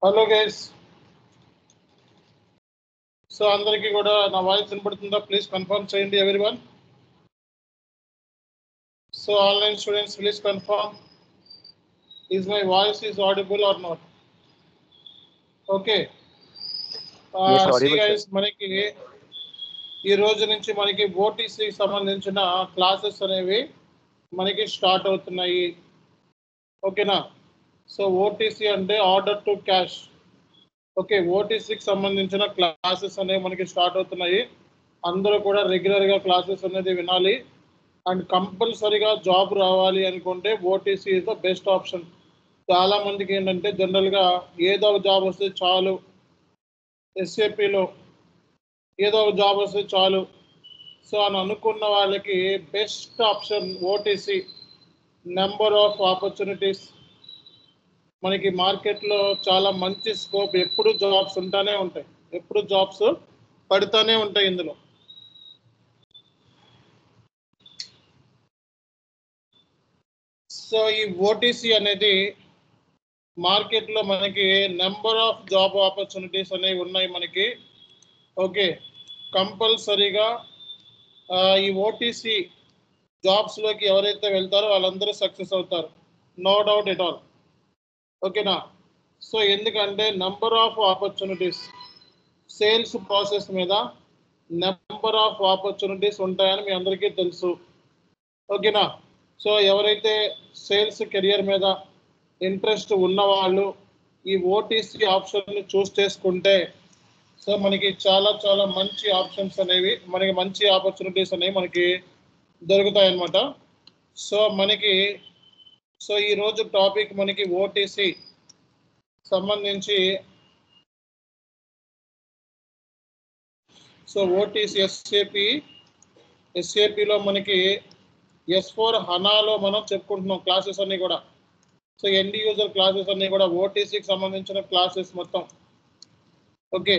Hello guys. So అందరికీ కూడా నా వాయిస్ వినపడుతుందా? ప్లీజ్ కన్ఫర్మ్ చేయండి everyone. So online students please confirm is my voice is audible or not. Okay guys, మనకి ఈ రోజు నుంచి మనకి ఓటీసీకి సంబంధించిన క్లాసెస్ అనేవి మనకి స్టార్ట్ అవుతున్నాయి. ఓకేనా? సో ఓటీసీ అంటే ఆర్డర్ టు క్యాష్. ఓకే, ఓటీసీకి సంబంధించిన క్లాసెస్ అనేవి మనకి స్టార్ట్ అవుతున్నాయి. అందరూ కూడా రెగ్యులర్గా క్లాసెస్ అనేది వినాలి. అండ్ కంపల్సరీగా జాబ్ రావాలి అనుకుంటే OTC is the best option. చాలా మందికి ఏంటంటే జనరల్గా ఏదో ఒక జాబ్ వస్తే చాలు, ఎస్ఏపిలో ఏదో ఒక జాబ్ వస్తే చాలు సో అని అనుకున్న వాళ్ళకి best option OTC. Number of opportunities మనకి మార్కెట్లో చాలా మంచి స్కోప్, ఎప్పుడు జాబ్స్ ఉంటానే ఉంటాయి, ఎప్పుడు జాబ్స్ పడుతూనే ఉంటాయి ఇందులో. సో ఈ ఓటీసీ అనేది మార్కెట్లో మనకి నెంబర్ ఆఫ్ జాబ్ ఆపర్చునిటీస్ అనేవి ఉన్నాయి మనకి. ఓకే, కంపల్సరీగా ఈ ఓటీసీ జాబ్స్లోకి ఎవరైతే వెళ్తారో వాళ్ళందరూ సక్సెస్ అవుతారు, నో డౌట్ ఎట్ ఆల్. ఓకేనా? సో ఎందుకంటే number of opportunities, sales process మీద నెంబర్ ఆఫ్ ఆపర్చునిటీస్ ఉంటాయని మీ అందరికీ తెలుసు. ఓకేనా? సో ఎవరైతే సేల్స్ కెరియర్ మీద ఇంట్రెస్ట్ ఉన్నవాళ్ళు ఈ ఓటీసీ ఆప్షన్ని చూస్ చేసుకుంటే సో మనకి చాలా చాలా మంచి ఆప్షన్స్ అనేవి, మనకి మంచి ఆపర్చునిటీస్ అనేవి మనకి దొరుకుతాయి అన్నమాట. సో మనకి ఈరోజు టాపిక్ మనకి ఓటీసీ సంబంధించి. సో ఓటీసీ ఎస్ఏపిలో మనకి S4 హనాలో మనం చెప్పుకుంటున్నాం క్లాసెస్ అన్నీ కూడా. సో ఎండ్ యూజర్ క్లాసెస్ అన్నీ కూడా ఓటీసీకి సంబంధించిన క్లాసెస్ మొత్తం. ఓకే,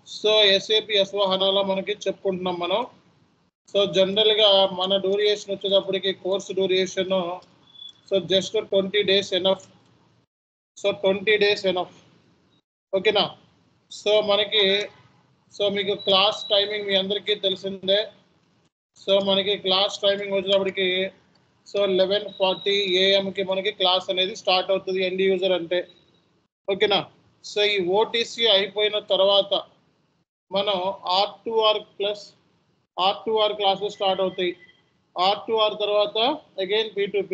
సో ఎస్ఏపి S4 హనాలో మనకి చెప్పుకుంటున్నాం మనం. సో జనరల్గా మన డ్యూరేషన్ వచ్చేటప్పటికి course duration so just 20 days enough. So 20 days enough. ఓకేనా? సో మనకి మీకు క్లాస్ టైమింగ్ మీ అందరికీ తెలిసిందే. సో మనకి క్లాస్ టైమింగ్ వచ్చేటప్పటికి 11:40 AM మనకి క్లాస్ అనేది స్టార్ట్ అవుతుంది ఎండ్ యూజర్ అంటే. ఓకేనా? సో ఈ ఓటీసీ అయిపోయిన తర్వాత మనం R2R క్లాసెస్ స్టార్ట్ అవుతాయి. R2R తర్వాత అగైన్ P2P,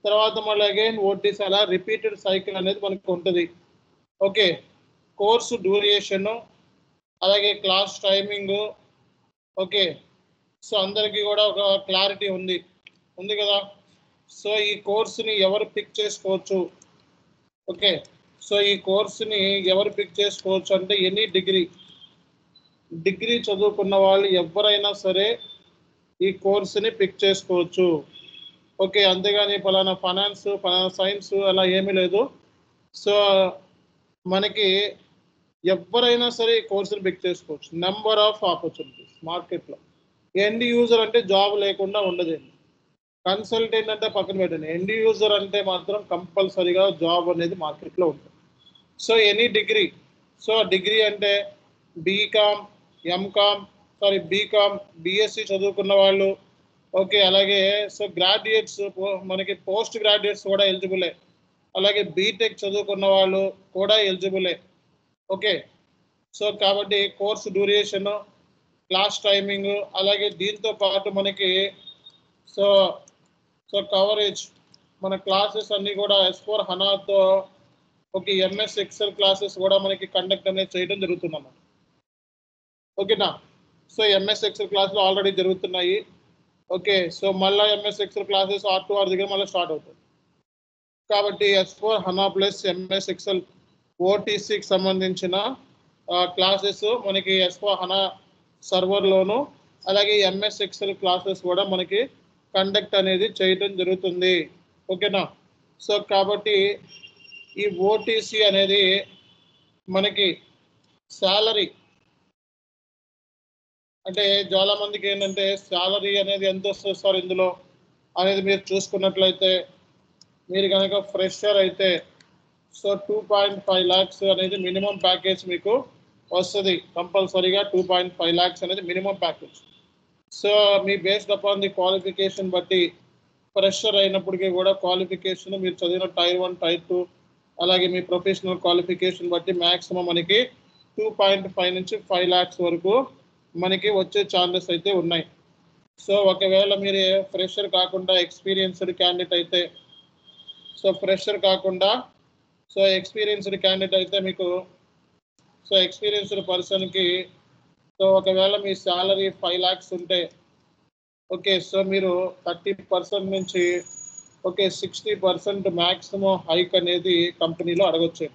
తర్వాత మళ్ళీ అగైన్ ఓటీసీ, అలా రిపీటెడ్ సైకిల్ అనేది మనకు ఉంటుంది. ఓకే, కోర్సు డ్యూరేషన్ అలాగే క్లాస్ టైమింగ్. ఓకే, సో అందరికీ కూడా ఒక క్లారిటీ ఉంది కదా? సో ఈ కోర్సుని ఎవరు పిక్ చేసుకోవచ్చు? ఓకే, సో ఈ కోర్సుని ఎవరు పిక్ చేసుకోవచ్చు అంటే ఎనీ డిగ్రీ చదువుకున్న వాళ్ళు ఎవరైనా సరే ఈ కోర్సుని పిక్ చేసుకోవచ్చు. ఓకే, అంతేగాని ఫలానా ఫైనాన్స్, ఫలానా సైన్స్ అలా ఏమీ లేదు. సో మనకి ఎవరైనా సరే ఈ కోర్సుని పిక్ చేసుకోవచ్చు. నెంబర్ ఆఫ్ ఆపర్చునిటీస్ మార్కెట్లో. ఎండ్ యూజర్ అంటే జాబ్ లేకుండా ఉండదండి. కన్సల్టెంట్ అంటే పక్కన పెట్టండి, ఎండ్ యూజర్ అంటే మాత్రం కంపల్సరీగా జాబ్ అనేది మార్కెట్లో ఉంటుంది. So any degree, so degree అంటే బీకామ్, బీకామ్, బీఎస్సీ చదువుకున్న వాళ్ళు. ఓకే, అలాగే సో గ్రాడ్యుయేట్స్, మనకి పోస్ట్ గ్రాడ్యుయేట్స్ కూడా ఎలిజిబులే. అలాగే బీటెక్ చదువుకున్న వాళ్ళు కూడా ఎలిజిబులే. ఓకే, సో కాబట్టి కోర్సు డ్యూరేషన్, క్లాస్ టైమింగ్, అలాగే దీంతో పాటు మనకి సో కవరేజ్, మన క్లాసెస్ అన్నీ కూడా S4 హనాతో ఒక MS ఎక్సెల్ క్లాసెస్ కూడా మనకి కండక్ట్ అనేది చేయడం జరుగుతుందన్నమాట. ఓకేనా? సో MS ఎక్సెల్ క్లాసులు ఆల్రెడీ జరుగుతున్నాయి. ఓకే, సో మళ్ళీ MS ఎక్సెల్ క్లాసెస్ R2R దగ్గర మళ్ళీ స్టార్ట్ అవుతుంది. కాబట్టి S4 హనా ప్లస్ MS ఎక్సెల్ ఓటీసీకి సంబంధించిన క్లాసెస్ మనకి S4 హనా సర్వర్లోను అలాగే MS ఎక్సెల్ క్లాసెస్ కూడా మనకి కండక్ట్ అనేది చేయడం జరుగుతుంది. ఓకేనా? సో కాబట్టి ఈ ఓటీసీ అనేది మనకి శాలరీ అంటే చాలా మందికి ఏంటంటే శాలరీ అనేది ఎంత వస్తుంది సార్ ఇందులో అనేది మీరు చూసుకున్నట్లయితే, మీరు కనుక ఫ్రెషర్ అయితే సో 2.5 lakhs అనేది మినిమం ప్యాకేజ్ మీకు వస్తుంది. కంపల్సరీగా 2.5 lakhs అనేది minimum package. So me based upon the qualification బట్టి ఫ్రెషర్ అయినప్పటికీ కూడా క్వాలిఫికేషన్ మీరు చదివిన టైర్ 1 టైర్ 2 అలాగే మీ ప్రొఫెషనల్ క్వాలిఫికేషన్ బట్టి మ్యాక్సిమం మనకి 2.5 నుంచి 5 lakhs వరకు మనకి వచ్చే ఛాన్సెస్ అయితే ఉన్నాయి. సో ఒకవేళ మీరు ఫ్రెషర్ కాకుండా ఎక్స్పీరియన్స్డ్ క్యాండిడేట్ అయితే ఎక్స్పీరియన్స్డ్ క్యాండిడేట్ అయితే మీకు ఎక్స్పీరియన్స్డ్ పర్సన్కి ఒకవేళ మీ శాలరీ 5 lakhs ఉంటే ఓకే, సో మీరు 30% నుంచి 60% మ్యాక్సిమం హైక్ అనేది కంపెనీలో అడగొచ్చు.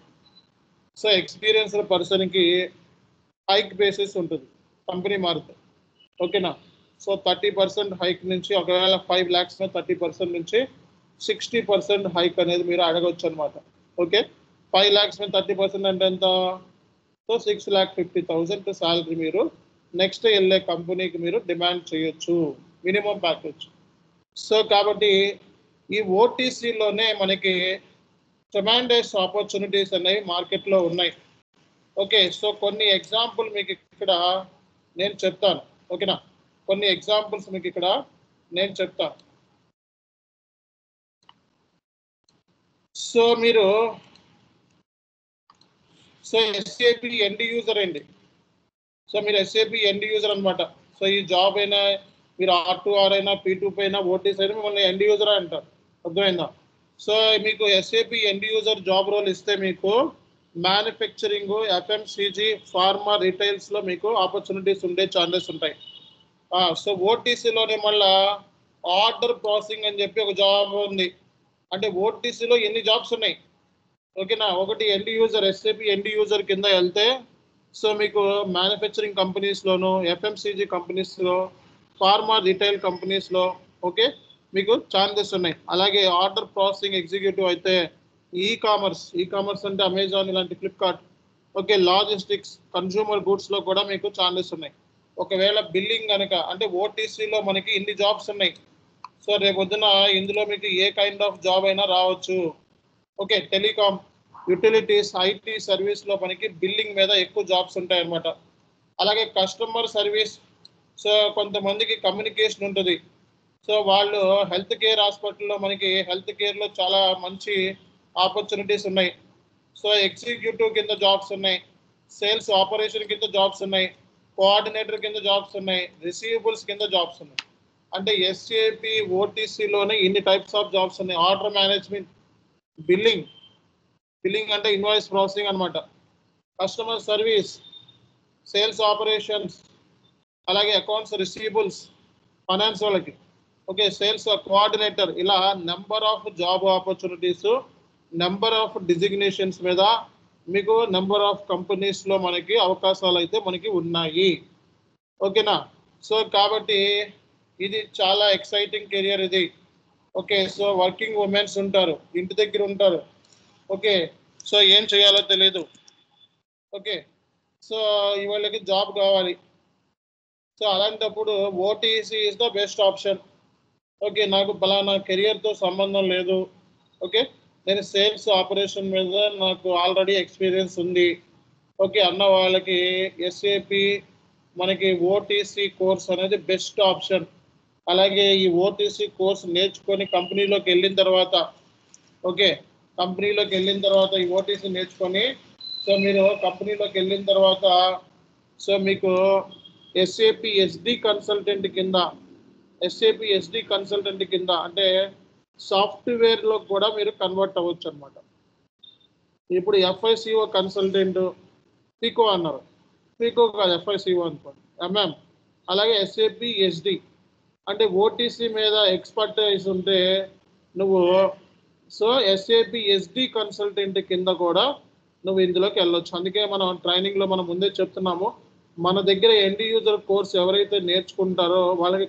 సో ఎక్స్పీరియన్స్డ్ పర్సన్కి హైక్ బేసిస్ ఉంటుంది కంపెనీ మారితే. ఓకేనా? సో 30% హైక్ నుంచి ఒకవేళ 5 lakhs 30% నుంచి 60% హైక్ అనేది మీరు అడగొచ్చు అనమాట. ఓకే, 5 lakhs 30% అంటే ఎంత? సో 6,50,000 శాలరీ మీరు నెక్స్ట్ వెళ్ళే కంపెనీకి మీరు డిమాండ్ చేయొచ్చు మినిమం ప్యాకేజ్. సో కాబట్టి ఈ ఓటీసీలోనే మనకి ట్రెమెండస్ ఆపర్చునిటీస్ అనేవి మార్కెట్లో ఉన్నాయి. ఓకే, సో కొన్ని ఎగ్జాంపుల్ మీకు ఇక్కడ నేను చెప్తాను. ఓకేనా? కొన్ని ఎగ్జాంపుల్స్ మీకు ఇక్కడ నేను చెప్తాను. సో మీరు SAP ఎండ్ యూజర్ అండి. సో మీరు SAP ఎండ్ యూజర్ అనమాట. సో ఈ జాబ్ అయినా మీరు R2R అయినా P2P అయినా ఓటీసీ అయినా మిమ్మల్ని ఎండ్ యూజర్ అంటారు. అర్థమైందా? సో మీకు SAP end user job role ఇస్తే మీకు మ్యానుఫ్యాక్చరింగ్, FMCG, ఫార్మా, రిటైల్స్లో మీకు ఆపర్చునిటీస్ ఉండే ఛాన్సెస్ ఉంటాయి. సో ఓటీసీలోనే మళ్ళా ఆర్డర్ ప్రాసెసింగ్ అని చెప్పి ఒక జాబ్ ఉంది. అంటే ఓటీసీలో ఎన్ని జాబ్స్ ఉన్నాయి? ఓకేనా? ఒకటి end user, SAP end user కింద వెళ్తే సో మీకు మ్యానుఫ్యాక్చరింగ్ కంపెనీస్లోను, FMCG కంపెనీస్లో, ఫార్మా రిటైల్ కంపెనీస్లో ఓకే మీకు ఛాన్సెస్ ఉన్నాయి. అలాగే ఆర్డర్ ప్రాసెసింగ్ ఎగ్జిక్యూటివ్ అయితే ఈ కామర్స్ అంటే అమెజాన్ ఇలాంటి ఫ్లిప్కార్ట్, ఓకే, లాజిస్టిక్స్, కన్జ్యూమర్ గూడ్స్లో కూడా మీకు ఛాన్సెస్ ఉన్నాయి. ఒకవేళ బిల్లింగ్ కనుక అంటే ఓటీసీలో మనకి ఇన్ని జాబ్స్ ఉన్నాయి. సో రేపొద్దున ఇందులో మీకు ఏ కైండ్ ఆఫ్ జాబ్ అయినా రావచ్చు. ఓకే, టెలికామ్, యూటిలిటీస్, IT సర్వీస్లో మనకి బిల్లింగ్ మీద ఎక్కువ జాబ్స్ ఉంటాయి అన్నమాట. అలాగే కస్టమర్ సర్వీస్, సో కొంతమందికి కమ్యూనికేషన్ ఉంటుంది. సో వాళ్ళు హెల్త్ కేర్ హాస్పిటల్లో మనకి హెల్త్ కేర్లో చాలా మంచి ఆపర్చునిటీస్ ఉన్నాయి. సో ఎగ్జిక్యూటివ్ కింద జాబ్స్ ఉన్నాయి, సేల్స్ ఆపరేషన్ కింద జాబ్స్ ఉన్నాయి, కోఆర్డినేటర్ కింద జాబ్స్ ఉన్నాయి, రిసీవబుల్స్ కింద జాబ్స్ ఉన్నాయి. అంటే SAP ఓటీసీలోనే ఇన్ని టైప్స్ ఆఫ్ జాబ్స్ ఉన్నాయి. ఆర్డర్ మేనేజ్మెంట్, బిల్లింగ్ అంటే ఇన్వాయిస్ ప్రాసెసింగ్ అనమాట, కస్టమర్ సర్వీస్, సేల్స్ ఆపరేషన్స్, అలాగే అకౌంట్స్ రిసీవబుల్స్ ఫైనాన్స్ వాళ్ళకి, ఓకే, సేల్స్ కోఆర్డినేటర్, ఇలా number of job opportunities, number of designations మీద మీకు నెంబర్ ఆఫ్ కంపెనీస్లో మనకి అవకాశాలు అయితే మనకి ఉన్నాయి. ఓకేనా? సో కాబట్టి ఇది చాలా ఎక్సైటింగ్ కెరియర్ ఇది. ఓకే, సో వర్కింగ్ ఉమెన్స్ ఉంటారు, ఇంటి దగ్గర ఉంటారు. ఓకే, సో ఏం చేయాలో తెలియదు. ఓకే, సో వాళ్ళకి జాబ్ కావాలి. సో అలాంటప్పుడు OTC is the best option. Okay, నాకు పలానా కెరియర్తో సంబంధం లేదు. ఓకే, నేను సేల్స్ ఆపరేషన్ మీద నాకు ఆల్రెడీ ఎక్స్పీరియన్స్ ఉంది. ఓకే అన్న వాళ్ళకి SAP మనకి ఓటీసీ కోర్స్ అనేది బెస్ట్ ఆప్షన్. అలాగే ఈ ఓటీసీ కోర్స్ నేర్చుకొని కంపెనీలోకి వెళ్ళిన తర్వాత ఈ ఓటీసీ నేర్చుకొని సో మీరు కంపెనీలోకి వెళ్ళిన తర్వాత సో మీకు SAP SD కన్సల్టెంట్ కింద అంటే సాఫ్ట్వేర్లో కూడా మీరు కన్వర్ట్ అవ్వచ్చు అనమాట. ఇప్పుడు FICO కన్సల్టెంట్, పికో అన్నారు, పికో కాదు FICO అనుకోండి, అలాగే SAP SD అంటే ఓటీసీ మీద ఎక్స్పర్టైజ్ ఉంటే నువ్వు సో SAP SD కన్సల్టెంట్ కింద కూడా నువ్వు ఇందులోకి వెళ్ళొచ్చు. అందుకే మనం ట్రైనింగ్లో మనం ముందే చెప్తున్నాము, మన దగ్గర ఎండ్ యూజర్ కోర్స్ ఎవరైతే నేర్చుకుంటారో వాళ్ళకి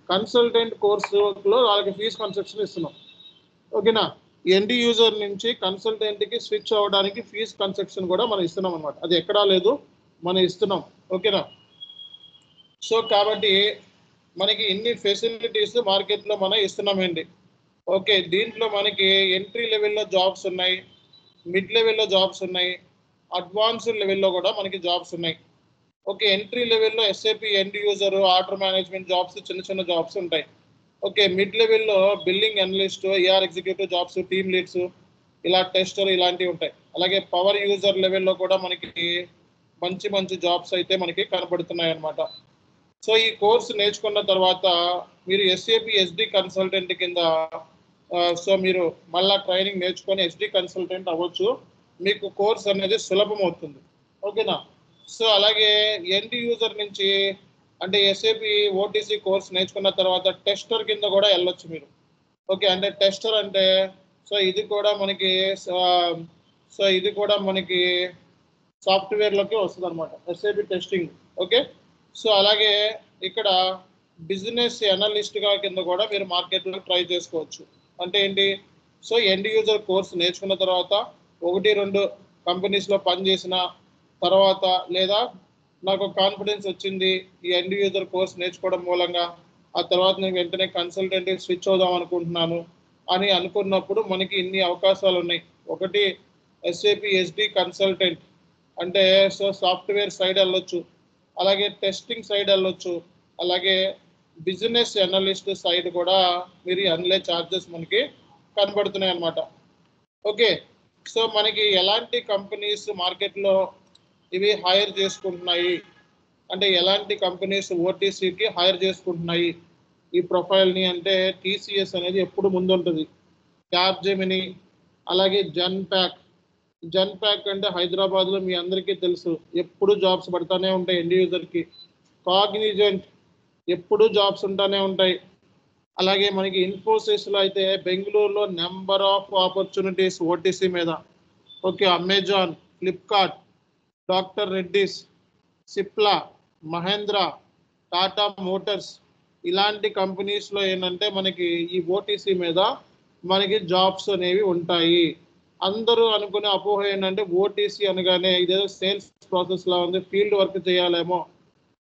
కన్సల్టెంట్ కోర్సులో వాళ్ళకి ఫీజు కన్సెషన్ ఇస్తున్నాం. ఓకేనా? ఎండ్ యూజర్ నుంచి కన్సల్టెంట్కి స్విచ్ అవ్వడానికి ఫీజు కన్సెషన్ కూడా మనం ఇస్తున్నాం అనమాట. అది ఎక్కడా లేదు, మనం ఇస్తున్నాం. ఓకేనా? సో కాబట్టి మనకి ఇన్ని ఫెసిలిటీస్ మార్కెట్లో మనం ఇస్తున్నామండి. ఓకే, దీంట్లో మనకి ఎంట్రీ లెవెల్లో జాబ్స్ ఉన్నాయి, మిడ్ లెవెల్లో జాబ్స్ ఉన్నాయి, అడ్వాన్స్డ్ లెవెల్లో కూడా మనకి జాబ్స్ ఉన్నాయి. ఓకే, ఎంట్రీ లెవెల్లో SAP end user, order management jobs, చిన్న చిన్న జాబ్స్ ఉంటాయి. ఓకే, మిడ్ లెవెల్లో billing analyst, AR executive jobs, team leads, ఇలా టెస్టర్ ఇలాంటివి ఉంటాయి. అలాగే పవర్ యూజర్ లెవెల్లో కూడా మనకి మంచి మంచి జాబ్స్ అయితే మనకి కనబడుతున్నాయి అన్నమాట. సో ఈ కోర్సు నేర్చుకున్న తర్వాత మీరు ఎస్ఏపి ఎస్డి కన్సల్టెంట్ కింద సో మీరు మళ్ళా ట్రైనింగ్ నేర్చుకొని ఎస్డి కన్సల్టెంట్ అవ్వచ్చు. మీకు కోర్స్ అనేది సులభం అవుతుంది. ఓకేనా? సో అలాగే ఎండ్ యూజర్ నుంచి అంటే ఎస్ఏపి ఓటీసీ కోర్స్ నేర్చుకున్న తర్వాత టెస్టర్ కింద కూడా వెళ్ళొచ్చు మీరు. ఓకే, అంటే టెస్టర్ అంటే సో ఇది కూడా మనకి సాఫ్ట్వేర్లోకి వస్తుంది అనమాట, ఎస్ఏపి టెస్టింగ్. ఓకే, సో అలాగే ఇక్కడ బిజినెస్ అనలిస్ట్గా కింద కూడా మీరు మార్కెట్లో ట్రై చేసుకోవచ్చు. అంటే ఏంటి? సో ఎండ్ యూజర్ కోర్స్ నేర్చుకున్న తర్వాత 1-2 కంపెనీస్లో పనిచేసిన తర్వాత, లేదా నాకు కాన్ఫిడెన్స్ వచ్చింది ఈ ఎండ్ యూజర్ కోర్స్ నేర్చుకోవడం మూలంగా, ఆ తర్వాత నేను వెంటనే కన్సల్టెంట్ స్విచ్ అవుదాం అనుకుంటున్నాను అని అనుకున్నప్పుడు మనకి ఇన్ని అవకాశాలు ఉన్నాయి. ఒకటి ఎస్ఏపి ఎస్డి కన్సల్టెంట్ అంటే సో సాఫ్ట్వేర్ సైడ్ వెళ్ళొచ్చు, అలాగే టెస్టింగ్ సైడ్ వెళ్ళొచ్చు, అలాగే బిజినెస్ అనలిస్ట్ సైడ్ కూడా మీరు అన్లే ఛార్జెస్ మనకి కనబడుతున్నాయి అన్నమాట. ఓకే, సో మనకి ఎలాంటి కంపెనీస్ మార్కెట్లో ఇవి హైర్ చేసుకుంటున్నాయి అంటే ఎలాంటి కంపెనీస్ ఓటీసీకి హైర్ చేసుకుంటున్నాయి ఈ ప్రొఫైల్ని అంటే టీసీఎస్ అనేది ఎప్పుడు ముందు ఉంటుంది, క్యాప్జెమిని, అలాగే జన్ప్యాక్ అంటే హైదరాబాద్లో మీ అందరికీ తెలుసు, ఎప్పుడు జాబ్స్ పడతానే ఉంటాయి ఎండ్ యూజర్కి. కాగ్నిజెంట్ ఎప్పుడు జాబ్స్ ఉంటానే ఉంటాయి. అలాగే మనకి ఇన్ఫోసిస్లో అయితే బెంగళూరులో నెంబర్ ఆఫ్ ఆపర్చునిటీస్ ఓటీసీ మీద. Okay, Amazon, Flipkart, doctor Reddy's, Cipla, Mahindra, Tata motors ఇలాంటి కంపెనీస్లో ఏంటంటే మనకి ఈ ఓటీసీ మీద మనకి జాబ్స్ అనేవి ఉంటాయి. అందరూ అనుకునే అపోహ ఏంటంటే ఓటీసీ అనగానే ఇదేదో సేల్స్ ప్రాసెస్లా ఉంది, ఫీల్డ్ వర్క్ చేయాలేమో,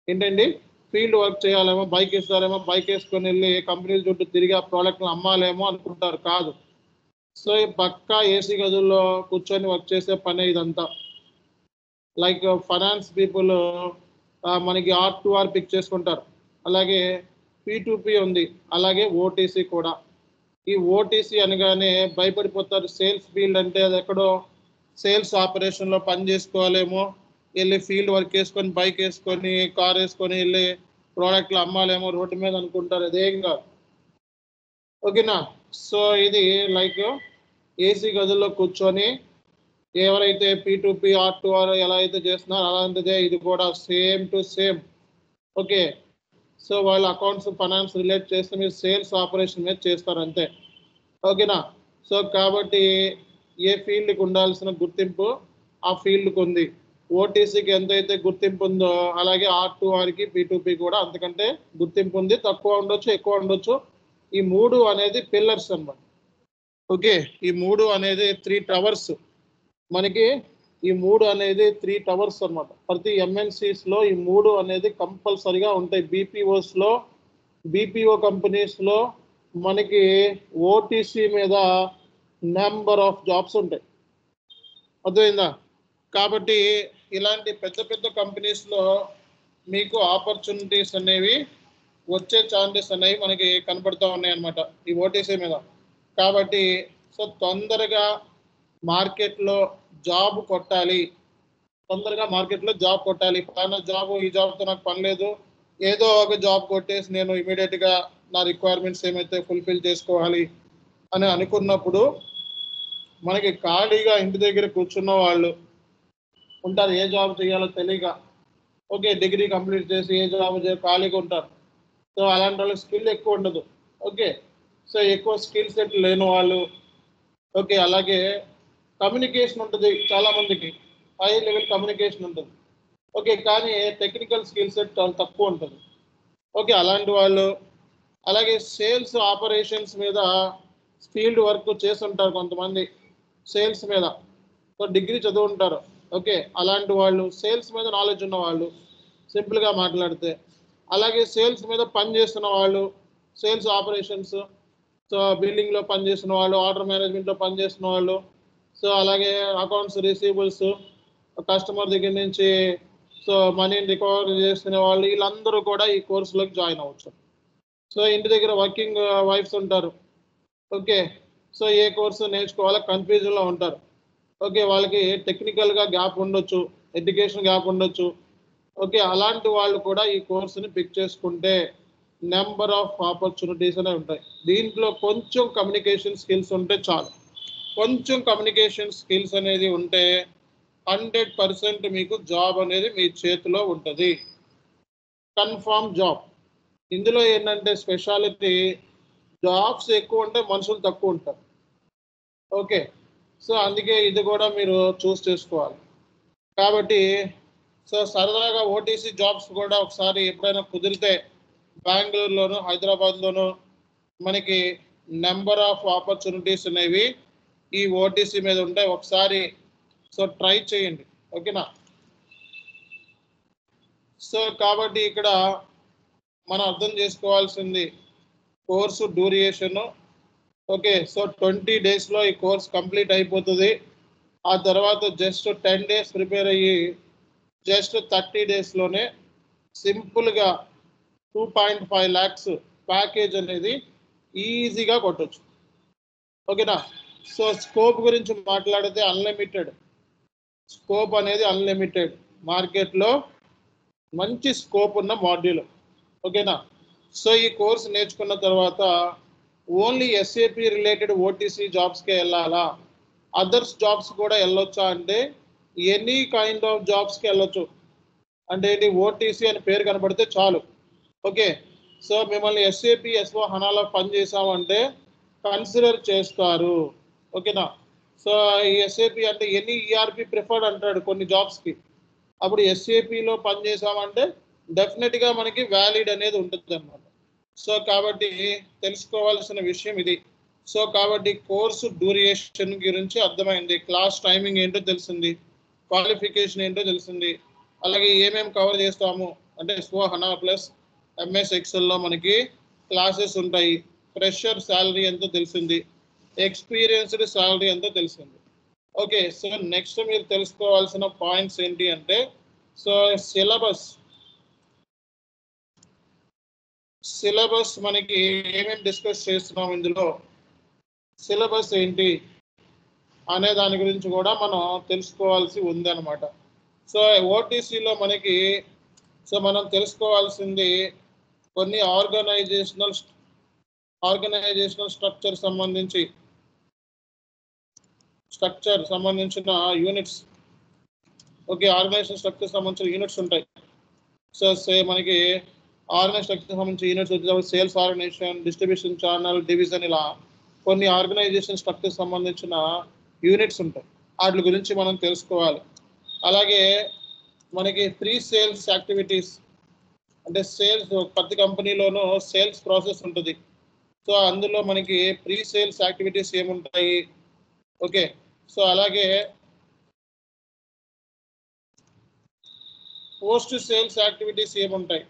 ఏంటండి ఫీల్డ్ వర్క్ చేయాలేమో, బైక్ ఇస్తారేమో, బైక్ వేసుకొని వెళ్ళి కంపెనీల చుట్టూ తిరిగి ఆ ప్రోడక్ట్ని అమ్మాలేమో అనుకుంటారు. కాదు. సో ఈ పక్కా ఏసీ గదుల్లో కూర్చొని వర్క్ చేసే పనే ఇదంతా. లైక్ ఫైనాన్స్ పీపుల్ మనకి R2R పిక్ చేసుకుంటారు, అలాగే P2P ఉంది, అలాగే ఓటీసీ కూడా. ఈ ఓటీసీ అనగానే భయపడిపోతారు. సేల్స్ ఫీల్డ్ అంటే అది ఎక్కడో సేల్స్ ఆపరేషన్లో పని చేసుకోవాలేమో, వెళ్ళి ఫీల్డ్ వర్క్ వేసుకొని బైక్ వేసుకొని కార్ వేసుకొని వెళ్ళి ప్రోడక్ట్లు అమ్మాలేమో రోడ్డు మీద అనుకుంటారు. అదేం కాదు. ఓకేనా? సో ఇది లైక్ ఏసీ గదుల్లో కూర్చొని ఎవరైతే P2P R2R ఎలా అయితే చేస్తున్నారో అలాంటిదే ఇది కూడా, same to same. Okay, so వాళ్ళ అకౌంట్స్ ఫైనాన్స్ రిలేట్ చేస్తే మీరు సేల్స్ ఆపరేషన్ మీద చేస్తారు అంతే. ఓకేనా? సో కాబట్టి ఏ ఫీల్డ్కి ఉండాల్సిన గుర్తింపు ఆ ఫీల్డ్కి ఉంది. ఓటీసీకి ఎంతైతే గుర్తింపు ఉందో అలాగే R2Rకి P2P కూడా అంతకంటే గుర్తింపు ఉంది. తక్కువ ఉండొచ్చు, ఎక్కువ ఉండొచ్చు. ఈ 3 అనేది పిల్లర్స్ అన్నమాట. ఓకే, ఈ 3 అనేది 3 టవర్స్ మనకి. ఈ 3 అనేది 3 టవర్స్ అన్నమాట. ప్రతి ఎంఎన్సీస్లో ఈ 3 అనేది కంపల్సరిగా ఉంటాయి. బీపీఓ కంపెనీస్లో మనకి ఓటీసీ మీద నెంబర్ ఆఫ్ జాబ్స్ ఉంటాయి. అర్థమైందా? కాబట్టి ఇలాంటి పెద్ద పెద్ద కంపెనీస్లో మీకు ఆపర్చునిటీస్ అనేవి వచ్చే ఛాన్సెస్ అనేవి మనకి కనబడుతూ ఉన్నాయి అన్నమాట ఈ ఓటీసీ మీద. కాబట్టి సో తొందరగా మార్కెట్లో జాబ్ కొట్టాలి, పలానా జాబ్, ఈ జాబ్తో నాకు పని లేదు, ఏదో ఒక జాబ్ కొట్టేసి నేను ఇమీడియట్గా నా రిక్వైర్మెంట్స్ ఏమైతే ఫుల్ఫిల్ చేసుకోవాలి అని అనుకున్నప్పుడు మనకి ఖాళీగా ఇంటి దగ్గర కూర్చున్న వాళ్ళు ఉంటారు, ఏ జాబ్ చేయాలో తెలియక. ఓకే, డిగ్రీ కంప్లీట్ చేసి ఏ జాబ్ ఖాళీగా ఉంటారు. సో అలాంటి వాళ్ళకి స్కిల్ ఎక్కువ ఉండదు. ఓకే, సో ఎక్కువ స్కిల్ సెట్ లేని వాళ్ళు. ఓకే, అలాగే కమ్యూనికేషన్ ఉంటుంది చాలామందికి, హై లెవెల్ కమ్యూనికేషన్ ఉంటుంది. ఓకే, కానీ టెక్నికల్ స్కిల్ సెట్ చాలా తక్కువ ఉంటుంది. ఓకే, అలాంటి వాళ్ళు. అలాగే సేల్స్ ఆపరేషన్స్ మీద ఫీల్డ్ వర్క్ చేస్తుంటారు కొంతమంది, సేల్స్ మీద సో డిగ్రీ చదువుంటారు. ఓకే, అలాంటి వాళ్ళు, సేల్స్ మీద నాలెడ్జ్ ఉన్న వాళ్ళు సింపుల్గా మాట్లాడితే. అలాగే సేల్స్ మీద పనిచేస్తున్న వాళ్ళు, సేల్స్ ఆపరేషన్స్, సో బిల్డింగ్లో పనిచేస్తున్న వాళ్ళు, ఆర్డర్ మేనేజ్మెంట్లో పనిచేస్తున్న వాళ్ళు, సో అలాగే అకౌంట్స్ రిసీవబుల్స్, కస్టమర్ దగ్గర నుంచి సో మనీని రికవర్ చేసుకునే వాళ్ళు వీళ్ళందరూ కూడా ఈ కోర్సులోకి జాయిన్ అవ్వచ్చు. సో ఇంటి దగ్గర వర్కింగ్ వైఫ్స్ ఉంటారు. ఓకే, సో ఏ కోర్సు నేర్చుకోవాలో కన్ఫ్యూజన్లో ఉంటారు. ఓకే, వాళ్ళకి టెక్నికల్గా గ్యాప్ ఉండొచ్చు, ఎడ్యుకేషన్ గ్యాప్ ఉండొచ్చు. ఓకే, అలాంటి వాళ్ళు కూడా ఈ కోర్సుని పిక్ చేసుకుంటే నెంబర్ ఆఫ్ ఆపర్చునిటీస్ అనేవి ఉంటాయి. దీంట్లో కొంచెం కమ్యూనికేషన్ స్కిల్స్ ఉంటే చాలు. కొంచెం కమ్యూనికేషన్ స్కిల్స్ అనేది ఉంటే 100% మీకు జాబ్ అనేది మీ చేతిలో ఉంటుంది, కన్ఫర్మ్ జాబ్. ఇందులో ఏంటంటే స్పెషాలిటీ, జాబ్స్ ఎక్కువ ఉంటే మనుషులు తక్కువ ఉంటారు. ఓకే, సో అందుకే ఇది కూడా మీరు చూస్ చేసుకోవాలి. కాబట్టి సో సరదాగా ఓటీసీ జాబ్స్ కూడా ఒకసారి ఎప్పుడైనా కుదిరితే బెంగళూరులోను హైదరాబాద్లోను మనకి నెంబర్ ఆఫ్ ఆపర్చునిటీస్ అనేవి ఈ ఓటీసీ మీద ఉంటాయి. ఒకసారి సో ట్రై చేయండి. ఓకేనా? సో కాబట్టి ఇక్కడ మనం అర్థం చేసుకోవాల్సింది కోర్సు డ్యూరేషన్. ఓకే, సో 20 డేస్లో ఈ కోర్స్ కంప్లీట్ అయిపోతుంది. ఆ తర్వాత జస్ట్ 10 డేస్ ప్రిపేర్ అయ్యి జస్ట్ 30 డేస్లోనే సింపుల్గా 2.5 lakhs ప్యాకేజ్ అనేది ఈజీగా కొట్టచ్చు. ఓకేనా? సో స్కోప్ గురించి మాట్లాడితే అన్లిమిటెడ్ స్కోప్ అనేది, అన్లిమిటెడ్ మార్కెట్లో మంచి స్కోప్ ఉన్న మాడ్యూల్. ఓకేనా? సో ఈ కోర్స్ నేర్చుకున్న తర్వాత ఓన్లీ ఎస్ఏపి రిలేటెడ్ ఓటీసీ జాబ్స్కే వెళ్ళాలా, అదర్స్ జాబ్స్ కూడా వెళ్ళొచ్చా అంటే ఎనీ కైండ్ ఆఫ్ జాబ్స్కి వెళ్ళొచ్చు. అంటే ఏంటి, ఓటీసీ అని పేరు కనబడితే చాలు. ఓకే, సో మిమ్మల్ని ఎస్ఏపి ఎస్ఓ హనాలో పనిచేసామంటే కన్సిడర్ చేస్తారు. ఓకేనా? సో ఈ ఎస్ఏపి అంటే ఎనీ ఈఆర్పి ప్రిఫర్డ్ అంటాడు కొన్ని జాబ్స్కి. అప్పుడు ఎస్ఏపిలో పనిచేసామంటే డెఫినెట్గా మనకి వ్యాలిడ్ అనేది ఉంటుంది అన్నమాట. సో కాబట్టి తెలుసుకోవాల్సిన విషయం ఇది. సో కాబట్టి కోర్సు డ్యూరేషన్ గురించి అర్థమైంది, క్లాస్ టైమింగ్ ఏంటో తెలిసింది, క్వాలిఫికేషన్ ఏంటో తెలిసింది, అలాగే ఏమేమి కవర్ చేస్తాము అంటే ఎస్ఓ హనా ప్లస్ ఎంఎస్ ఎక్సెల్లో మనకి క్లాసెస్ ఉంటాయి, ఫ్రెషర్ శాలరీ ఎంతో తెలిసింది, ఎక్స్పీరియన్స్డ్ శాలరీ ఎంతో తెలిసింది. ఓకే, సో నెక్స్ట్ మీరు తెలుసుకోవాల్సిన పాయింట్స్ ఏంటి అంటే సో సిలబస్ మనకి ఏమేమి డిస్కస్ చేస్తున్నాం ఇందులో, సిలబస్ ఏంటి అనే దాని గురించి కూడా మనం తెలుసుకోవాల్సి ఉంది అనమాట. సో ఓటీసీలో మనకి సో మనం తెలుసుకోవాల్సింది కొన్ని ఆర్గనైజేషనల్ స్ట్రక్చర్ సంబంధించిన యూనిట్స్. ఓకే, ఆర్గనైజేషన్ స్ట్రక్చర్ సంబంధించిన యూనిట్స్ ఉంటాయి. సో మనకి ఆర్గనైజేషన్ స్ట్రక్చర్ సంబంధించిన యూనిట్స్ వచ్చేసి sales organisation, distribution channel, division, ఇలా కొన్ని ఆర్గనైజేషన్ స్ట్రక్చర్ సంబంధించిన యూనిట్స్ ఉంటాయి. వాటి గురించి మనం తెలుసుకోవాలి. అలాగే మనకి ప్రీ సేల్స్ యాక్టివిటీస్ అంటే సేల్స్, ప్రతి కంపెనీలోనూ సేల్స్ ప్రాసెస్ ఉంటుంది. సో అందులో మనకి ప్రీ సేల్స్ యాక్టివిటీస్ ఏముంటాయి. ఓకే, సో అలాగే పోస్ట్ సేల్స్ యాక్టివిటీస్ ఏముంటాయి,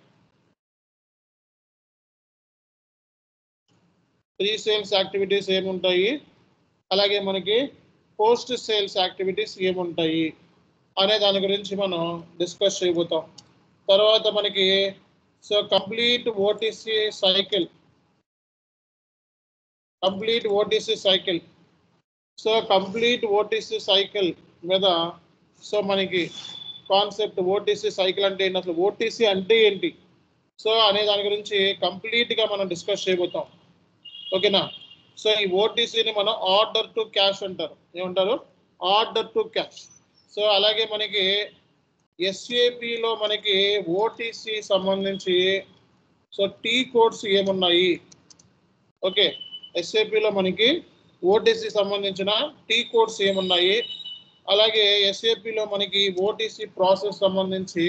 ప్రీ సేల్స్ యాక్టివిటీస్ ఏముంటాయి, అలాగే మనకి పోస్ట్ సేల్స్ యాక్టివిటీస్ ఏముంటాయి అనే దాని గురించి మనం డిస్కస్ చేయబోతాం. తర్వాత మనకి so complete OTC cycle so complete OTC cycle మీద సో మనకి కాన్సెప్ట్ ఓటీసీ సైకిల్ అంటే ఏంటి, అసలు ఓటీసీ అంటే ఏంటి సో అనే దాని గురించి కంప్లీట్గా మనం డిస్కస్ చేయబోతాం. ఓకేనా? సో ఈ ఓటీసీని మనం ఆర్డర్ టు క్యాష్ అంటారు. ఏమంటారు? Order to cash. సో అలాగే మనకి ఎస్ఏపిలో మనకి ఓటీసీ సంబంధించి సో టీ కోడ్స్ ఏమున్నాయి. ఓకే, ఎస్ఏపిలో మనకి ఓటీసీ సంబంధించిన టీ కోడ్స్ ఏమున్నాయి, అలాగే ఎస్ఏపిలో మనకి ఓటీసీ ప్రాసెస్ సంబంధించి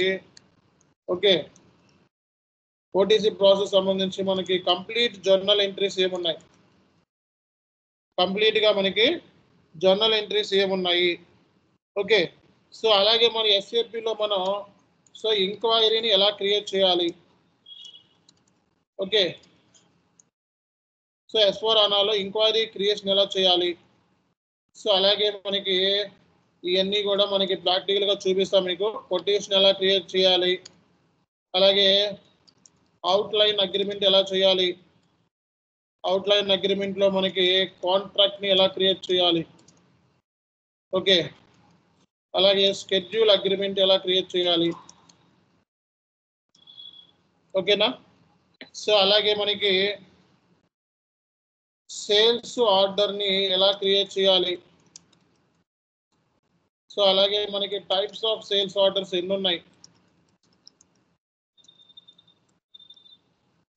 ఓకే ఓటీసీ ప్రాసెస్ సంబంధించి మనకి కంప్లీట్ జర్నల్ ఎంట్రీస్ ఏమున్నాయి, కంప్లీట్గా మనకి జర్నల్ ఎంట్రీస్ ఏమున్నాయి. ఓకే, సో అలాగే మన ఎస్ఏపిలో మనం సో ఎంక్వైరీని ఎలా క్రియేట్ చేయాలి. ఓకే, సో S4 HANAలో ఎంక్వైరీ క్రియేషన్ ఎలా చేయాలి. సో అలాగే మనకి ఇవన్నీ కూడా మనకి ప్రాక్టికల్గా చూపిస్తాం మీకు. కొటేషన్ ఎలా క్రియేట్ చేయాలి, అలాగే అవుట్లైన్ అగ్రిమెంట్ ఎలా చేయాలి, అవుట్లైన్ అగ్రిమెంట్లో మనకి కాంట్రాక్ట్ని ఎలా క్రియేట్ చేయాలి, ఓకే, అలాగే షెడ్యూల్ అగ్రిమెంట్ ఎలా క్రియేట్ చేయాలి, ఓకేనా. సో అలాగే మనకి సేల్స్ ఆర్డర్ని ఎలా క్రియేట్ చేయాలి, సో అలాగే మనకి టైప్స్ ఆఫ్ సేల్స్ ఆర్డర్స్ ఎన్ని ఉన్నాయి,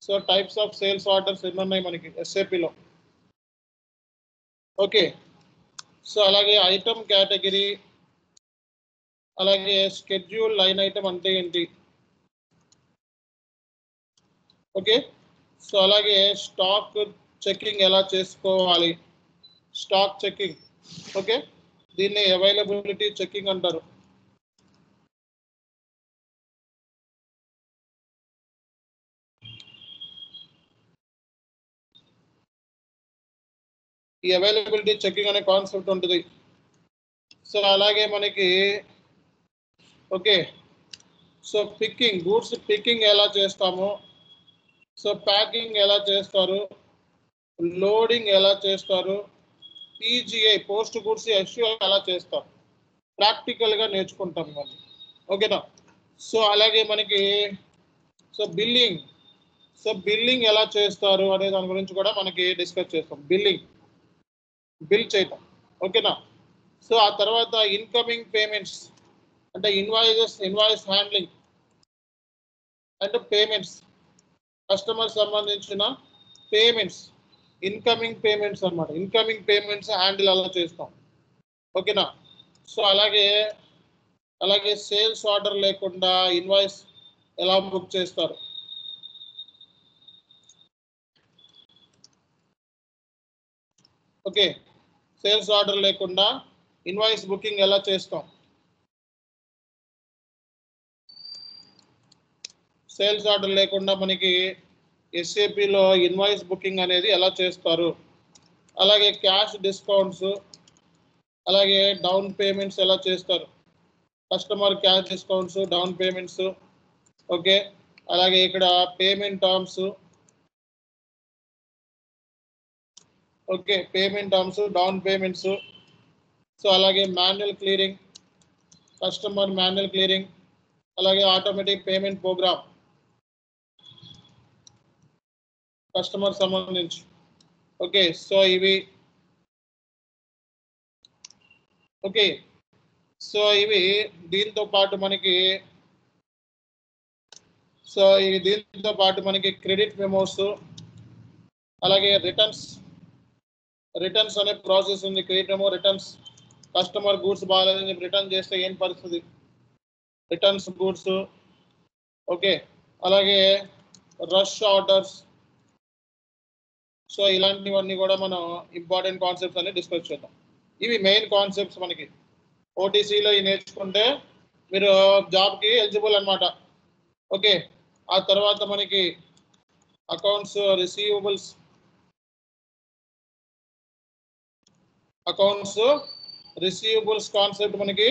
so types of sales orders ఎన్ని ఉన్నాయి మనకి ఎస్ఏపిలో, ఓకే. సో అలాగే ఐటమ్ కేటగిరీ, అలాగే షెడ్యూల్ లైన్ ఐటమ్ అంటే ఏంటి, ఓకే. సో అలాగే స్టాక్ చెకింగ్ ఎలా చేసుకోవాలి, స్టాక్ చెకింగ్, ఓకే, దీన్ని అవైలబిలిటీ చెకింగ్ అంటారు. ఈ అవైలబిలిటీ చెకింగ్ అనే కాన్సెప్ట్ ఉంటుంది. సో అలాగే మనకి okay, so picking, goods picking ఎలా చేస్తాము, సో ప్యాకింగ్ ఎలా చేస్తారు, లోడింగ్ ఎలా చేస్తారు, పీజీఐ పోస్ట్ గూడ్స్ ఇష్యూ ఎలా చేస్తారు, ప్రాక్టికల్గా నేర్చుకుంటాం మనం, ఓకేనా. సో అలాగే మనకి సో బిల్లింగ్ ఎలా చేస్తారు అనే దాని గురించి కూడా మనకి డిస్కస్ చేస్తాం. బిల్ చేయటం, ఓకేనా. సో ఆ తర్వాత ఇన్కమింగ్ పేమెంట్స్ అంటే ఇన్వాయిస్ హ్యాండ్లింగ్ అంటే పేమెంట్స్, కస్టమర్ సంబంధించిన పేమెంట్స్, ఇన్కమింగ్ పేమెంట్స్ అన్నమాట. ఇన్కమింగ్ పేమెంట్స్ హ్యాండిల్ అలా చేస్తాం, ఓకేనా. సో అలాగే సేల్స్ ఆర్డర్ లేకుండా ఇన్వాయిస్ ఎలా బుక్ చేస్తారు, ఓకే. సేల్స్ ఆర్డర్ లేకుండా ఇన్వాయిస్ బుకింగ్ ఎలా చేస్తాం, సేల్స్ ఆర్డర్ లేకుండా మనకి ఎస్ఏపిలో ఇన్వాయిస్ బుకింగ్ అనేది ఎలా చేస్తారు, అలాగే క్యాష్ డిస్కౌంట్స్, అలాగే డౌన్ పేమెంట్స్ ఎలా చేస్తారు, customer cash discounts, down payments, okay. అలాగే ఇక్కడ payment terms, okay, payment terms, down payments, so అలాగే manual clearing, customer manual clearing, అలాగే ఆటోమేటిక్ పేమెంట్ ప్రోగ్రామ్ కస్టమర్ సంబంధించి, ఓకే. సో ఇవి ఓకే, సో ఇవి దీంతో పాటు మనకి క్రెడిట్ మెమోస్, అలాగే రిటర్న్స్ అనే ప్రాసెస్ ఉంది. Credit memo, returns, customer goods బాగాలేదని చెప్పి రిటర్న్ చేస్తే ఏం పరిస్థితి, రిటర్న్స్ గూడ్స్, ఓకే. అలాగే రష్ ఆర్డర్స్, సో ఇలాంటివన్నీ కూడా మనం ఇంపార్టెంట్ కాన్సెప్ట్స్ అన్ని డిస్కస్ చేద్దాం. ఇవి మెయిన్ కాన్సెప్ట్స్ మనకి ఓటీసీలో ఇవి నేర్చుకుంటే మీరు జాబ్కి ఎలిజిబుల్ అనమాట, ఓకే. ఆ తర్వాత మనకి అకౌంట్స్ రిసీవబుల్స్ కాన్సెప్ట్ మనకి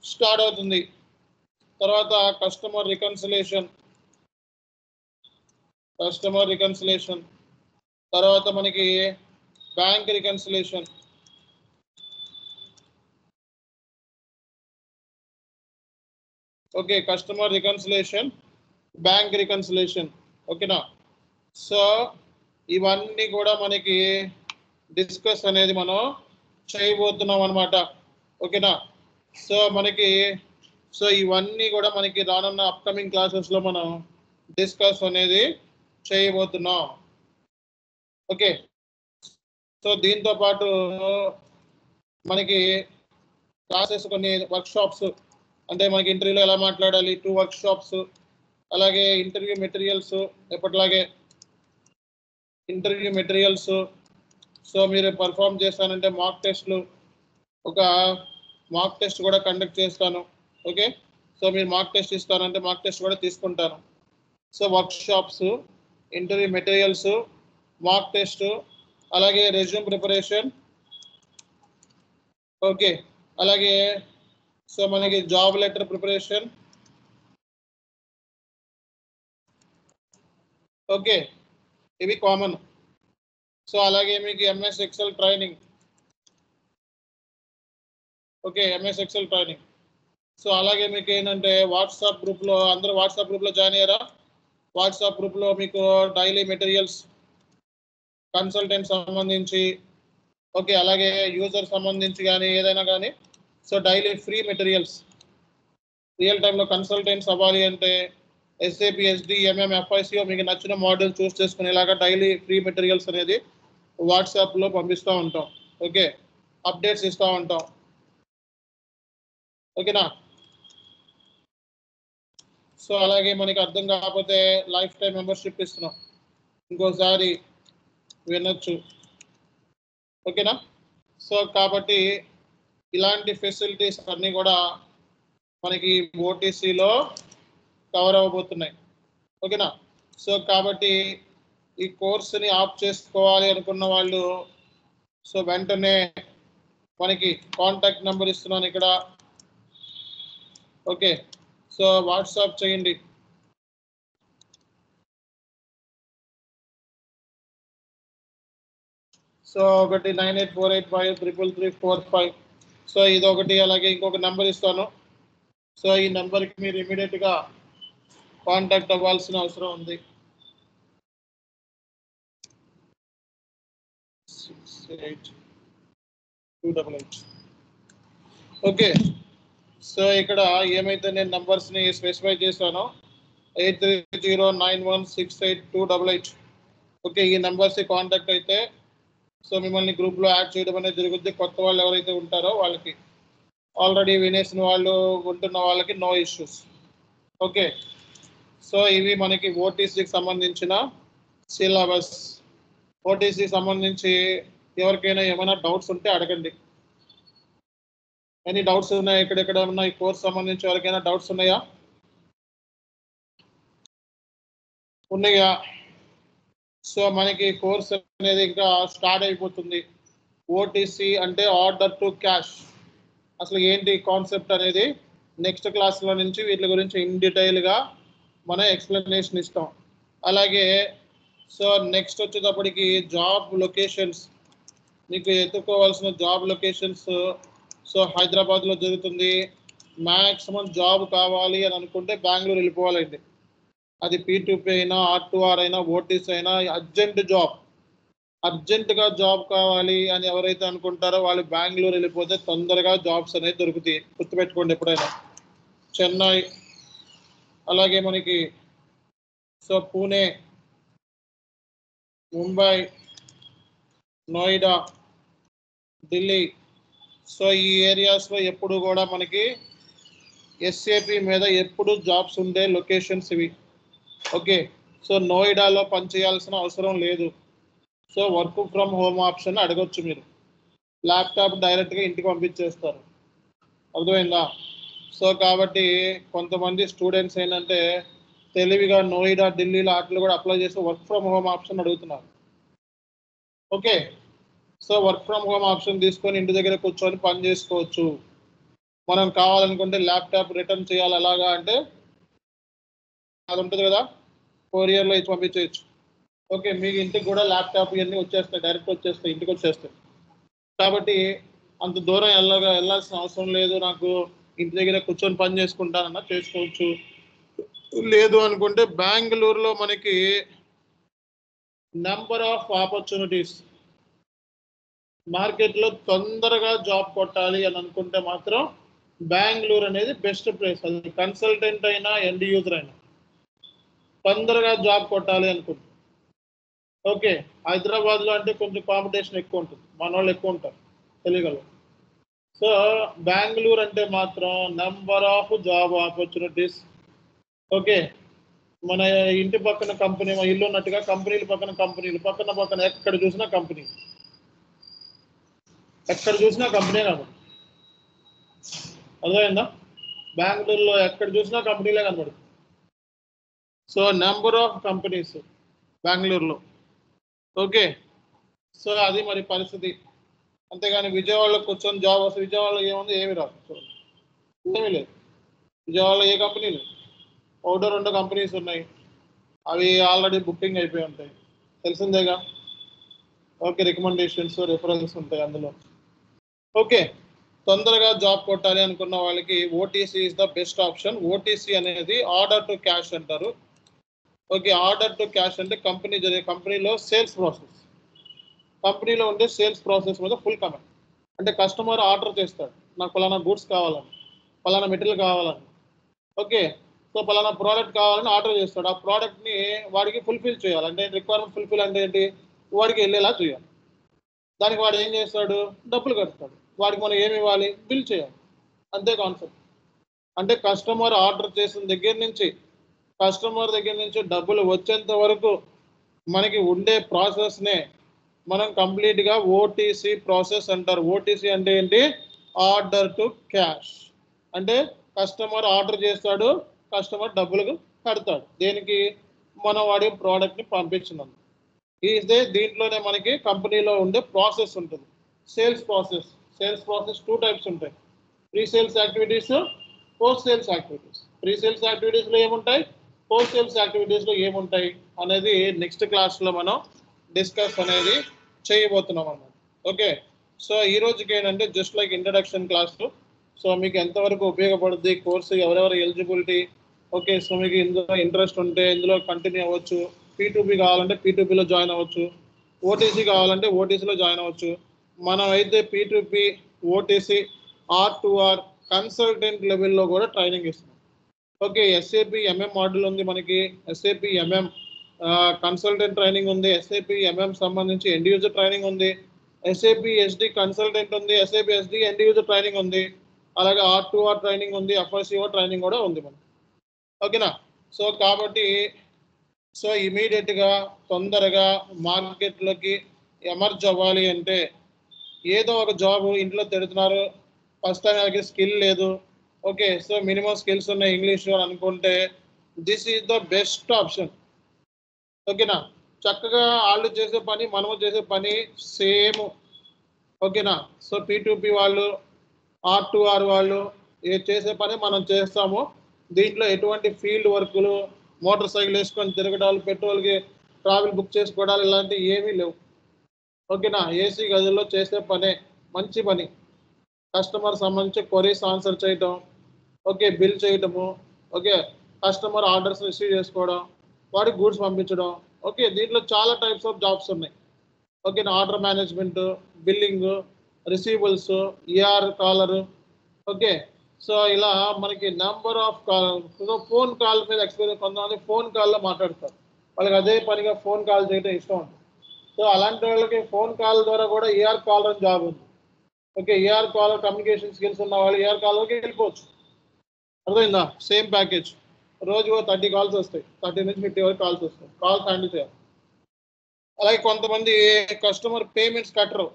స్టార్ట్ అవుతుంది. తర్వాత కస్టమర్ రికన్సిలేషన్, తర్వాత మనకి bank reconciliation, okay, customer reconciliation, bank reconciliation, ఓకేనా. సో ఇవన్నీ కూడా మనకి డిస్కస్ అనేది మనం చేయబోతున్నాం అనమాట, ఓకేనా. సో ఇవన్నీ కూడా మనకి రానున్న అప్కమింగ్ క్లాసెస్లో మనం డిస్కస్ అనేది చేయబోతున్నాం, ఓకే. సో దీంతో పాటు మనకి క్లాసెస్ కొన్ని వర్క్షాప్స్, అంటే మనకి ఇంటర్వ్యూలో ఎలా మాట్లాడాలి 2 వర్క్షాప్స్, అలాగే ఇంటర్వ్యూ మెటీరియల్స్ ఎప్పటిలాగే ఇంటర్వ్యూ మెటీరియల్స్, సో మీరు పర్ఫామ్ చేస్తానంటే ఒక మాక్ టెస్ట్ కూడా కండక్ట్ చేస్తాను, ఓకే. సో మీరు మాక్ టెస్ట్ ఇస్తానంటే మాక్ టెస్ట్ కూడా తీసుకుంటాను. So workshops, interview materials, mock test, అలాగే రెజ్యూమ్ ప్రిపరేషన్, ఓకే, అలాగే సో మనకి జాబ్ లెటర్ ప్రిపరేషన్. ఓకే, ఇవి కామన్. సో అలాగే మీకు MS Excel training. Okay, MS Excel training. So అలాగే మీకు ఏంటంటే వాట్సాప్ గ్రూప్లో, అందరూ వాట్సాప్ గ్రూప్లో జాయిన్ అయ్యారా? వాట్సాప్ గ్రూప్లో మీకు డైలీ మెటీరియల్స్, కన్సల్టెంట్ సంబంధించి, ఓకే, అలాగే యూజర్ సంబంధించి కానీ ఏదైనా కానీ, so daily free materials. Real టైంలో కన్సల్టెంట్స్ అవ్వాలి అంటే ఎస్ఏపి, ఎస్డి, ఎంఎం, ఎఫ్ఐసిఓ మీకు నచ్చిన మోడల్ చూస్ చేసుకునేలాగా డైలీ ఫ్రీ మెటీరియల్స్ అనేది వాట్సాప్లో పంపిస్తూ ఉంటాం. ఓకే, అప్డేట్స్ ఇస్తూ ఉంటాం. ఓకేనా? సో అలాగే మనకి అర్థం కాకపోతే లైఫ్ టైం మెంబర్షిప్ ఇస్తున్నాం, ఇంకోసారి వినొచ్చు. ఓకేనా? సో కాబట్టి ఇలాంటి ఫెసిలిటీస్ అన్నీ కూడా మనకి ఓటీసీలో కవర్ అవ్వబోతున్నాయి. ఓకేనా? సో కాబట్టి ఈ కోర్సుని ఆప్ చేసుకోవాలి అనుకున్న వాళ్ళు సో వెంటనే మనకి కాంటాక్ట్ నెంబర్ ఇస్తున్నాను ఇక్కడ. ఓకే, సో వాట్సాప్ చేయండి. సో ఒకటి 9848533345. సో ఇది ఒకటి, అలాగే ఇంకొక నెంబర్ ఇస్తాను. సో ఈ నెంబర్కి మీరు ఇమీడియట్గా కాంటాక్ట్ అవ్వాల్సిన అవసరం ఉంది. 68288. ఓకే, సో ఇక్కడ ఏమైతే నేను నంబర్స్ని స్పెసిఫై చేశానో 8309168288. ఓకే, ఈ నెంబర్స్ కాంటాక్ట్ అయితే సో మిమ్మల్ని గ్రూప్లో యాడ్ చేయడం అనేది జరుగుద్ది. కొత్త వాళ్ళు ఎవరైతే ఉంటారో వాళ్ళకి, ఆల్రెడీ వినేసిన వాళ్ళు ఉంటున్న వాళ్ళకి నో ఇష్యూస్. ఓకే, సో ఇవి మనకి ఓటీసీకి సంబంధించిన సిలబస్. ఓటీసీకి సంబంధించి ఎవరికైనా ఏమైనా డౌట్స్ ఉంటే అడగండి. ఎనీ డౌట్స్ ఉన్నాయా? ఎక్కడెక్కడ ఉన్నాయి కోర్స్ సంబంధించి ఎవరికైనా డౌట్స్ ఉన్నాయా? ఉన్నాయా? సో మనకి కోర్స్ అనేది ఇంకా స్టార్ట్ అయిపోతుంది. ఓటీసీ అంటే ఆర్డర్ టు క్యాష్. అసలు ఏంటి కాన్సెప్ట్ అనేది నెక్స్ట్ క్లాస్లో నుంచి వీటి గురించి ఇన్ డీటెయిల్గా మనం ఎక్స్ప్లెనేషన్ ఇస్తాం. అలాగే సో నెక్స్ట్ వచ్చేటప్పటికి జాబ్ లొకేషన్స్, మీకు ఎత్తుకోవాల్సిన జాబ్ లొకేషన్స్. సో హైదరాబాద్లో జరుగుతుంది. మ్యాక్సిమం జాబ్ కావాలి అని అనుకుంటే బెంగళూరు వెళ్ళిపోవాలండి. అది P2P అయినా, R2R అయినా, ఓటీసీ అయినా, అర్జెంటుగా జాబ్ కావాలి అని ఎవరైతే అనుకుంటారో వాళ్ళు బెంగళూరు వెళ్ళిపోతే తొందరగా జాబ్స్ అనేది దొరుకుతాయి. గుర్తుపెట్టుకోండి ఎప్పుడైనా. చెన్నై, అలాగే మనకి సో పూణే, ముంబై, నోయిడా, ఢిల్లీ, సో ఈ ఏరియాస్లో ఎప్పుడు కూడా మనకి ఎస్ఏపి మీద ఎప్పుడు జాబ్స్ ఉండే లొకేషన్స్ ఇవి. ఓకే, సో నోయిడాలో పనిచేయాల్సిన అవసరం లేదు. So work from home option అడగొచ్చు మీరు. ల్యాప్టాప్ డైరెక్ట్గా ఇంటికి పంపించేస్తారు. అర్థమైందా? సో కాబట్టి కొంతమంది స్టూడెంట్స్ ఏంటంటే తెలివిగా నోయిడా, ఢిల్లీలో అట్లు కూడా అప్లై చేసి వర్క్ ఫ్రమ్ హోమ్ ఆప్షన్ అడుగుతున్నారు. Okay, so work from home option తీసుకొని ఇంటి దగ్గర కూర్చొని పని చేసుకోవచ్చు. మనం కావాలనుకుంటే ల్యాప్టాప్ రిటర్న్ చేయాలి. అలాగా అంటే అది ఉంటుంది కదా, కొరియర్లో ఇచ్చి పంపించేయచ్చు. ఓకే, మీకు ఇంటికి కూడా ల్యాప్టాప్ ఇవన్నీ వచ్చేస్తాయి, డైరెక్ట్ వచ్చేస్తాయి, ఇంటికి వచ్చేస్తాయి. కాబట్టి అంత దూరం వెళ్ళాల్సిన అవసరం లేదు. నాకు ఇంటి దగ్గర కూర్చొని పని చేసుకుంటానన్నా చేసుకోవచ్చు. లేదు అనుకుంటే బెంగళూరులో మనకి నెంబర్ ఆఫ్ ఆపర్చునిటీస్, మార్కెట్లో తొందరగా జాబ్ కొట్టాలి అని అనుకుంటే మాత్రం బెంగళూరు అనేది బెస్ట్ ప్లేస్. అది కన్సల్టెంట్ అయినా, ఎండ్ యూజర్ అయినా తొందరగా జాబ్ కొట్టాలి అనుకుంటే. ఓకే, హైదరాబాద్లో అంటే కొంచెం కాంపిటీషన్ ఎక్కువ ఉంటుంది, మన వాళ్ళు ఎక్కువ ఉంటారు, తెలియగలరు. సో బెంగళూరు అంటే మాత్రం number of job opportunities. Okay, మన ఇంటి పక్కన కంపెనీ, మా ఇల్లు ఉన్నట్టుగా కంపెనీలు పక్కన కంపెనీలు, పక్కన ఎక్కడ చూసినా కంపెనీ, ఎక్కడ చూసినా కంపెనీ కనబడుతుంది. అర్థమైందా? బెంగళూరులో ఎక్కడ చూసినా కంపెనీలే కనబడుతుంది. సో నెంబర్ ఆఫ్ కంపెనీస్ బెంగళూరులో. ఓకే, సో అది మరి పరిస్థితి. అంతేగాని విజయవాడలో కూర్చొని జాబ్ వస్తే విజయవాడలో ఏముంది, ఏమి రాదు, చూడండి ఏమీ లేదు. విజయవాడలో ఏ కంపెనీ లేదు, ఒకటో రెండో కంపెనీస్ ఉన్నాయి, అవి ఆల్రెడీ బుకింగ్ అయిపోయి ఉంటాయి, తెలిసిందేగా. ఓకే, రికమెండేషన్స్ రిఫరెన్స్ ఉంటాయి అందులో. ఓకే, తొందరగా జాబ్ కొట్టాలి అనుకున్న వాళ్ళకి OTC is the best option. OTC అనేది ఆర్డర్ టు క్యాష్ అంటారు. ఓకే, ఆర్డర్ టు క్యాష్ అంటే కంపెనీలో సేల్స్ ప్రాసెస్, కంపెనీలో ఉండే సేల్స్ ప్రాసెస్ మీద ఫుల్ కమెంట్. అంటే కస్టమర్ ఆర్డర్ చేస్తాడు, నాకు పలానా గూడ్స్ కావాలని, పలానా మెటీరియల్ కావాలని. ఓకే, సో పలానా ప్రోడక్ట్ కావాలని ఆర్డర్ చేస్తాడు. ఆ ప్రోడక్ట్ని వాడికి ఫుల్ఫిల్ చేయాలి. అంటే రిక్వైర్మెంట్ ఫుల్ఫిల్ అంటే ఏంటి, వాడికి వెళ్ళేలా చేయాలి. దానికి వాడు ఏం చేస్తాడు, డబ్బులు కడతాడు. వాడికి మనం ఏమి ఇవ్వాలి, బిల్ చేయాలి, అంతే కాన్సెప్ట్. అంటే కస్టమర్ ఆర్డర్ చేసిన దగ్గర నుంచి డబ్బులు వచ్చేంత వరకు మనకి ఉండే ప్రాసెస్నే మనం కంప్లీట్గా ఓటీసీ ప్రాసెస్ అంటారు. ఓటీసీ అంటే ఏంటి, ఆర్డర్ టు క్యాష్. అంటే కస్టమర్ ఆర్డర్ చేస్తాడు, కస్టమర్ డబ్బులు కడతాడు. దేనికి, మనం వాడి ప్రోడక్ట్ని పంపించినందుకు. దీంట్లోనే మనకి కంపెనీలో ఉండే ప్రాసెస్ ఉంటుంది, sales process. Sales process 2 types ఉంటాయి, pre sales activities, post sales activities. Pre sales యాక్టివిటీస్లో ఏముంటాయి, పోస్ట్ సేల్స్ యాక్టివిటీస్లో ఏముంటాయి అనేది నెక్స్ట్ క్లాస్లో మనం డిస్కస్ అనేది చేయబోతున్నాం అన్నమాట. ఓకే, సో ఈ రోజుకి ఏంటంటే just like introduction class. So మీకు ఎంతవరకు ఉపయోగపడుతుంది కోర్సు, ఎవరెవరు ఎలిజిబిలిటీ. ఓకే, సో మీకు ఇందులో ఇంట్రెస్ట్ ఉంటే ఇందులో కంటిన్యూ అవ్వచ్చు. P2P కావాలంటే P2Pలో జాయిన్ అవ్వచ్చు, ఓటీసీ కావాలంటే ఓటీసీలో జాయిన్ అవ్వచ్చు. మనం అయితే P2P, ఓటీసీ, R2R కన్సల్టెంట్ లెవెల్లో కూడా ట్రైనింగ్ ఇస్తున్నాం. ఓకే, ఎస్ఏపి ఎంఎం మోడల్ ఉంది మనకి, ఎస్ఏపి ఎంఎం కన్సల్టెంట్ ట్రైనింగ్ ఉంది, ఎస్ఏపి ఎంఎం సంబంధించి ఎండ్ యూజర్ ట్రైనింగ్ ఉంది, ఎస్ఏపి ఎస్డి కన్సల్టెంట్ ఉంది, SAP SD end user training ఉంది, అలాగే R2R ట్రైనింగ్ ఉంది, FICO ట్రైనింగ్ కూడా ఉంది మనకి. ఓకేనా, సో కాబట్టి సో ఇమీడియట్గా తొందరగా మార్కెట్లోకి ఎమర్జ్ అవ్వాలి అంటే, ఏదో ఒక జాబ్ ఇంట్లో తిడుతున్నారు, ఫస్ట్ టైం వాళ్ళకి స్కిల్ లేదు. ఓకే, సో మినిమం స్కిల్స్ ఉన్నాయి ఇంగ్లీష్ అని అనుకుంటే this is the best option. ఓకేనా, చక్కగా వాళ్ళు చేసే పని మనము చేసే పని సేమ్. ఓకేనా, సో P2P వాళ్ళు, R2R వాళ్ళు చేసే పని మనం చేస్తాము. దీంట్లో ఎటువంటి ఫీల్డ్ వర్కులు, మోటార్ సైకిల్ వేసుకొని తిరగడాలు, పెట్రోల్కి ట్రావెల్ బుక్ చేసుకోవడాలు ఇలాంటివి ఏమీ లేవు. ఓకేనా, ఏసీ గదుల్లో చేసే పనే మంచి పని. కస్టమర్ సంబంధించి క్వరీస్ ఆన్సర్ చేయటం, ఓకే బిల్ చేయటము, ఓకే కస్టమర్ ఆర్డర్స్ రిసీవ్ చేసుకోవడం, వాడికి గూడ్స్ పంపించడం. ఓకే, దీంట్లో చాలా టైప్స్ ఆఫ్ జాబ్స్ ఉన్నాయి. ఓకేనా, order management, billing, receivables, ER caller. Okay, so ఇలా మనకి నెంబర్ ఆఫ్ ఫోన్ కాల్ మీద ఎక్స్పీరియన్స్. కొంతమంది ఫోన్ కాల్లో మాట్లాడతారు, వాళ్ళకి అదే పనిగా ఫోన్ కాల్ చేయడం ఇష్టం ఉంటుంది. సో అలాంటి వాళ్ళకి ఫోన్ కాల్ ద్వారా కూడా ER కాలర్ అని జాబ్ ఉంది. Okay, ER caller communication skills ఉన్న వాళ్ళు ER కాలర్కి వెళ్ళిపోవచ్చు. అర్థమైందా, సేమ్ ప్యాకేజ్. రోజు 30 కాల్స్ వస్తాయి, 30 నుంచి 50 వరకు కాల్స్ వస్తాయి, కాల్స్ హ్యాండిల్ చేయాలి. అలాగే కొంతమంది కస్టమర్ పేమెంట్స్ కట్టరు,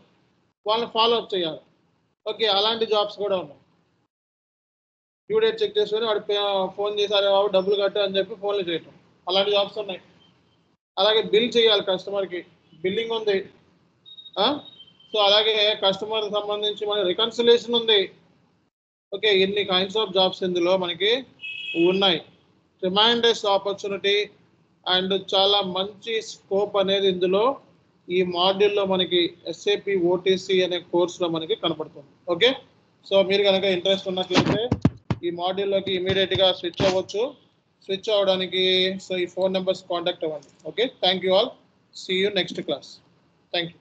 వాళ్ళని ఫాలో అప్ చేయాలి. ఓకే, అలాంటి జాబ్స్ కూడా ఉన్నాయి. డ్యూ డేట్ చెక్ చేసుకొని వాడు ఫోన్ చేశారు, బాబు డబ్బులు కట్టు అని చెప్పి ఫోన్లు చేయటం, అలాంటి జాబ్స్ ఉన్నాయి. అలాగే బిల్ చేయాలి, కస్టమర్కి బిల్లింగ్ ఉంది. సో అలాగే కస్టమర్ సంబంధించి మన రికన్సిలేషన్ ఉంది. ఓకే, ఎన్ని కైండ్స్ ఆఫ్ జాబ్స్ ఇందులో మనకి ఉన్నాయి. ట్రిమాండస్ ఆపర్చునిటీ అండ్ చాలా మంచి స్కోప్ అనేది ఇందులో ఈ మాడ్యూల్లో మనకి SAP OTC అనే కోర్సులో మనకి కనపడుతుంది. ఓకే, సో మీరు కనుక ఇంట్రెస్ట్ ఉన్నట్లయితే ఈ మాడ్యూల్లోకి ఇమీడియట్గా స్విచ్ అవ్వచ్చు. స్విచ్ అవ్వడానికి సో ఈ 4 నెంబర్స్ కాంటాక్ట్ అవ్వండి. Okay, thank you all, see you next class. Thank you.